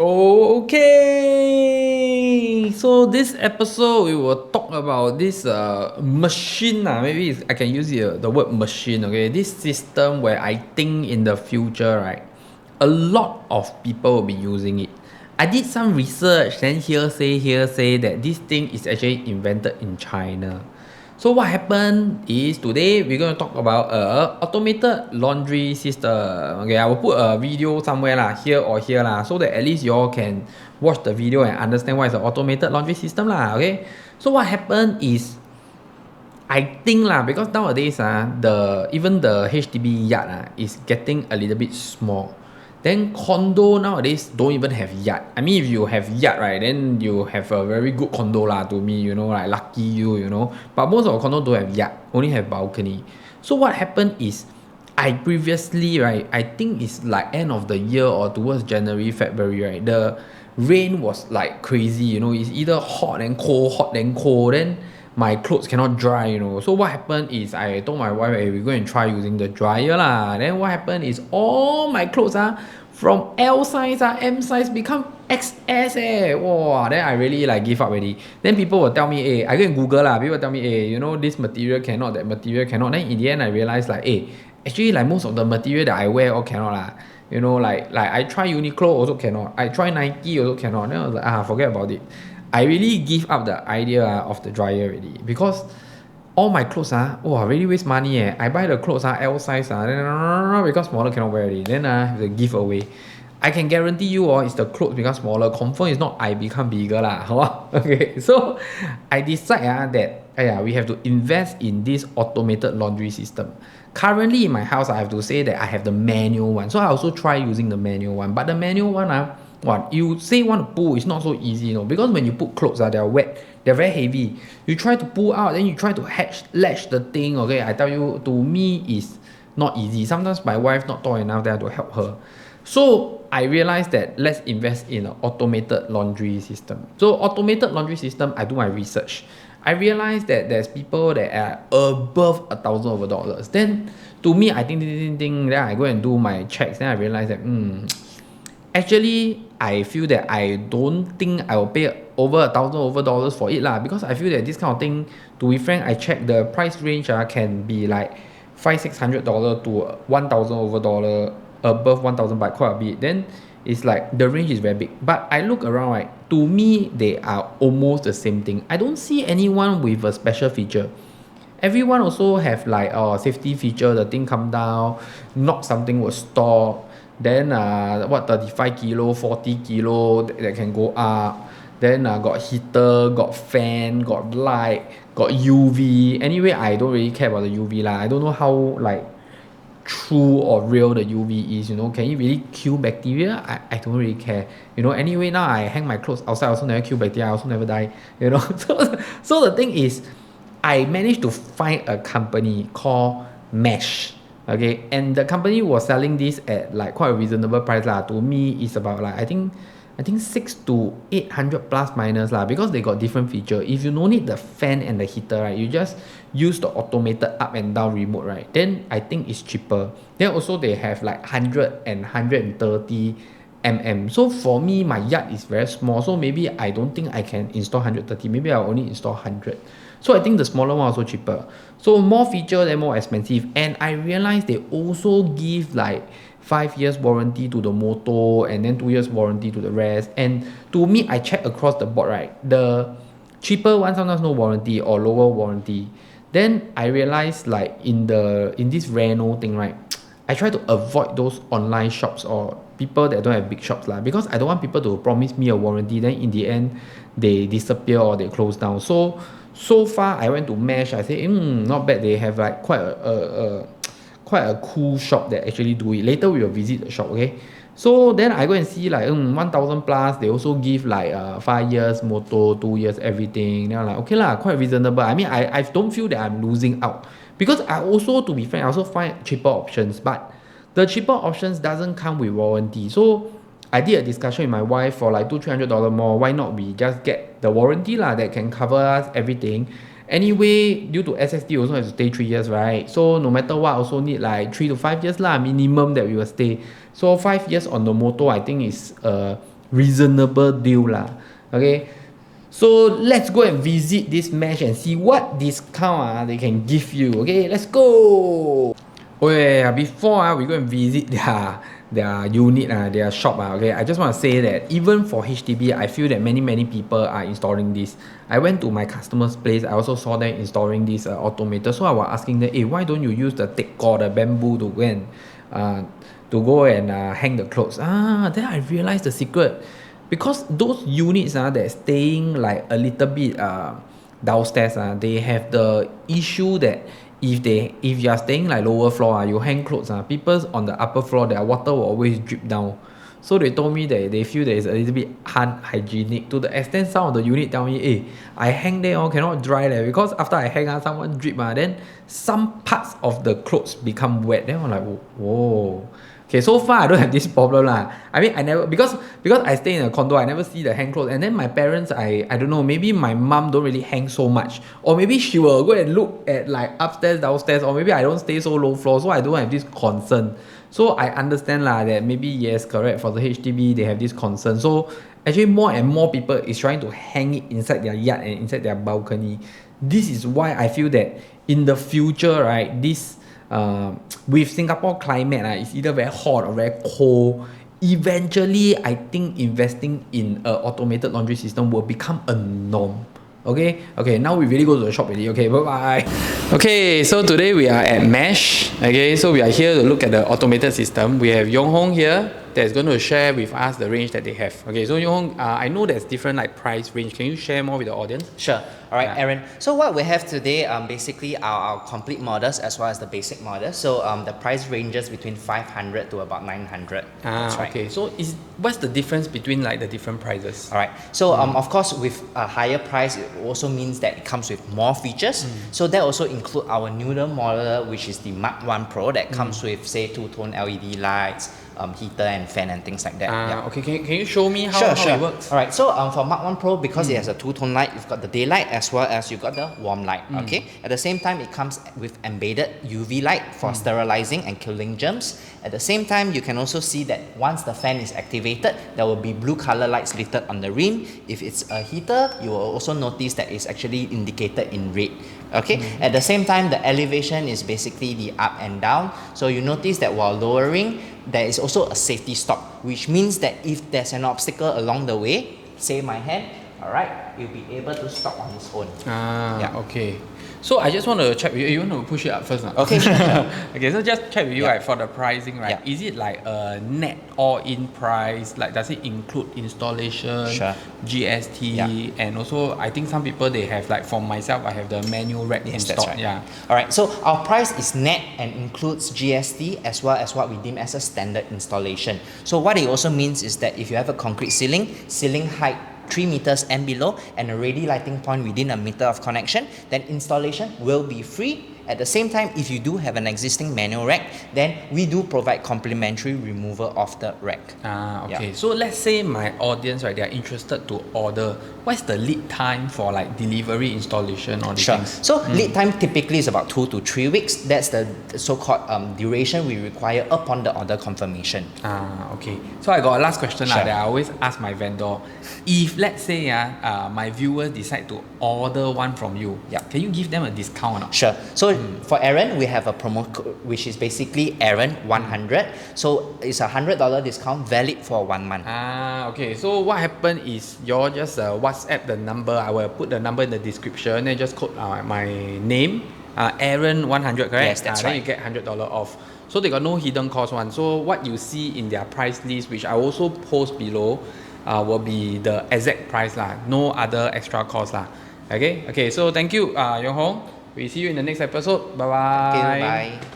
Okay, so this episode we will talk about this machine. Maybe I can use the word machine. Okay, this system where I think in the future, right, a lot of people will be using it. I did some research, then here say that this thing is actually invented in China. So what happened is today we're going to talk about a automated laundry system. Okay, I will put a video somewhere lah, here or here lah, so that at least you all can watch the video and understand what is an automated laundry system lah. Okay, so what happened is I think lah, because nowadays even the HDB yard is getting a little bit small. Then condo nowadays don't even have yard. I mean, if you have yard, right, then you have a very good condo lah to me, like lucky you. But most of the condo don't have yard, only have balcony. So what happened is, I previously, right, I think it's like end of the year or towards January, February, right, the rain was like crazy, it's either hot then cold, then my clothes cannot dry, So what happened is I told my wife, hey, we're going to try using the dryer lah. Then what happened is all my clothes from L size M size become XS Wow, then I really like give up already. Then people will tell me, hey, I go and Google lah. People tell me, hey, this material cannot, that material cannot. Then in the end I realized like, hey, actually like most of the material that I wear all cannot lah. Like I try Uniqlo also cannot. I try Nike also cannot. Then I was like, forget about it. I really give up the idea of the dryer already, because all my clothes really waste money I buy the clothes L size then because smaller cannot wear already, then have to give away. I can guarantee you it's the clothes become smaller, confirm is not I become bigger lah. Okay, so I decide that we have to invest in this automated laundry system. Currently in my house, I have to say that I have the manual one, so I also try using the manual one. But the manual one what you say you want to pull, it's not so easy, because when you put clothes they're wet, they're very heavy. You try to pull out, then you try to latch the thing. Okay, I tell you, to me is not easy. Sometimes my wife not tall enough, then I have to help her. So I realized that let's invest in an automated laundry system. So automated laundry system, I do my research. I realized that there's people that are above $1,000. Then to me, I think, then I go and do my checks. Then I realized that actually I feel that I don't think I will pay over $1,000 for it lah, because I feel that this kind of thing, to be frank, I check the price range can be like $500-600 to $1,000 above 1,000 by quite a bit. Then it's like the range is very big. But I look around, right, to me they are almost the same thing. I don't see anyone with a special feature. Everyone also have like safety feature, the thing come down, knock something will stop. Then 35 kilo, 40 kilo that can go up. Then got heater, got fan, got light, got UV. Anyway, I don't really care about the UV lah. I don't know how like true or real the UV is, can it really kill bacteria? I don't really care, anyway. Now I hang my clothes outside, I also never kill bacteria, I also never die, so the thing is, I managed to find a company called Mensch. Okay, and the company was selling this at like quite a reasonable price lah. To me, it's about like I think 600 to 800 plus minus lah, because they got different feature. If you don't need the fan and the heater, right, you just use the automated up and down remote, right, then I think it's cheaper. Then also they have like 100 and 130 So for me, my yard is very small, so maybe I don't think I can install 130, maybe I'll only install 100. So I think the smaller one also cheaper. So more feature, then more expensive. And I realized they also give like 5 years warranty to the motor and then 2 years warranty to the rest. And to me, I check across the board, right, the cheaper one sometimes no warranty or lower warranty. Then I realized like in this Renault thing, right, I try to avoid those online shops or people that don't have big shops lah, because I don't want people to promise me a warranty, then in the end they disappear or they close down. So far I went to Mensch, I say not bad, they have like quite a cool shop that actually do it. Later we will visit the shop, okay? So then I go and see like 1,000 plus, they also give like 5 years motor, 2 years everything. Then I'm like, okay lah, quite reasonable. I mean, I don't feel that I'm losing out, because I also, to be frank, I also find cheaper options, but the cheaper options doesn't come with warranty. So I did a discussion with my wife for like $200-300 more. Why not we just get the warranty lah that can cover us everything. Anyway, due to SSD also have to stay 3 years, right? So no matter what, also need like 3 to 5 years lah minimum that we will stay. So 5 years on the motor, I think is reasonable deal lah. Okay, so let's go and visit this Mensch and see what discount they can give you. Okay, let's go. Oh yeah, before we go and visit their unit, their shop, okay, I just want to say that even for HDB, I feel that many people are installing this. I went to my customer's place, I also saw them installing this automator. So I was asking them, hey, why don't you use the tekor, the bamboo to go and hang the clothes? Then I realized the secret. Because those units that staying like a little bit downstairs, they have the issue that if you are staying like lower floor, you hang clothes, people on the upper floor, their water will always drip down. So they told me that they feel that it's a little bit unhygienic, to the extent some of the unit tell me, hey, I hang there cannot dry there, because after I hang someone drip, then some parts of the clothes become wet. Then I'm like, whoa. Okay, so far I don't have this problem lah. I mean, I never, because I stay in a condo, I never see the hang clothes. And then my parents, I don't know, maybe my mom don't really hang so much, or maybe she will go and look at like upstairs, downstairs, or maybe I don't stay so low floor, so I don't have this concern. So I understand lah that maybe, yes, correct, for the HDB they have this concern. So actually more and more people is trying to hang it inside their yard and inside their balcony. This is why I feel that in the future, right, this with Singapore climate, it's either very hot or very cold. Eventually, I think investing in an automated laundry system will become a norm. Okay, now we really go to the shop already. Okay, bye-bye. Okay, so today we are at Mensch. Okay, so we are here to look at the automated system. We have Yong Hong here that's going to share with us the range that they have. Okay, so Yong Hong, I know there's different like price range. Can you share more with the audience? Sure. All right, Aaron. So what we have today basically are our complete models as well as the basic models. So the price ranges between 500 to about 900. That's right. Okay. So what's the difference between like the different prices? All right. So of course, with a higher price, it also means that it comes with more features. So that also include our newer model, which is the Mark 1 Pro, that comes with say two-tone LED lights, heater and fan and things like that. Okay, can you show me how it works? Alright, so for Mark 1 Pro, because it has a two-tone light, you've got the daylight as well as you've got the warm light. Okay, at the same time it comes with embedded UV light for sterilizing and killing germs. At the same time, you can also see that once the fan is activated, there will be blue color lights lit on the rim. If it's a heater, you will also notice that it's actually indicated in red. Okay, at the same time, the elevation is basically the up and down. So you notice that while lowering, there is also a safety stop, which means that if there's an obstacle along the way, say my hand, alright, you'll be able to stop on its own. Okay. So I just want to check with you. You want to push it up first? Okay, sure. Okay, so just check with you, right, for the pricing, right? Is it like a net all-in price? Like, does it include installation, GST, and also I think some people they have, like for myself, I have the manual rack installed. That's right. Alright, so our price is net and includes GST as well as what we deem as a standard installation. So what it also means is that if you have a concrete ceiling height 3 meters and below, and a ready lighting point within a meter of connection, then installation will be free. At the same time, if you do have an existing manual rack, then we do provide complimentary removal of the rack. Okay. So let's say my audience, right, they are interested to order. What's the lead time for like delivery, installation, or these things? So lead time typically is about 2 to 3 weeks. That's the so-called duration we require upon the order confirmation. Okay. So I got a last question that I always ask my vendor. If let's say my viewers decide to order one from you, can you give them a discount or not? Sure. So for Aaron, we have a promo code which is basically Aaron 100. So it's a $100 discount valid for 1 month. Okay. So what happened is you just WhatsApp the number. I will put the number in the description and just quote my name, Aaron 100, correct? Yes, that's right. Then you get $100 off. So they got no hidden cost one. So what you see in their price list, which I also post below, will be the exact price lah. No other extra cost lah. Okay. So thank you, Yong Hong. We see you in the next episode. Bye bye. Okay, bye.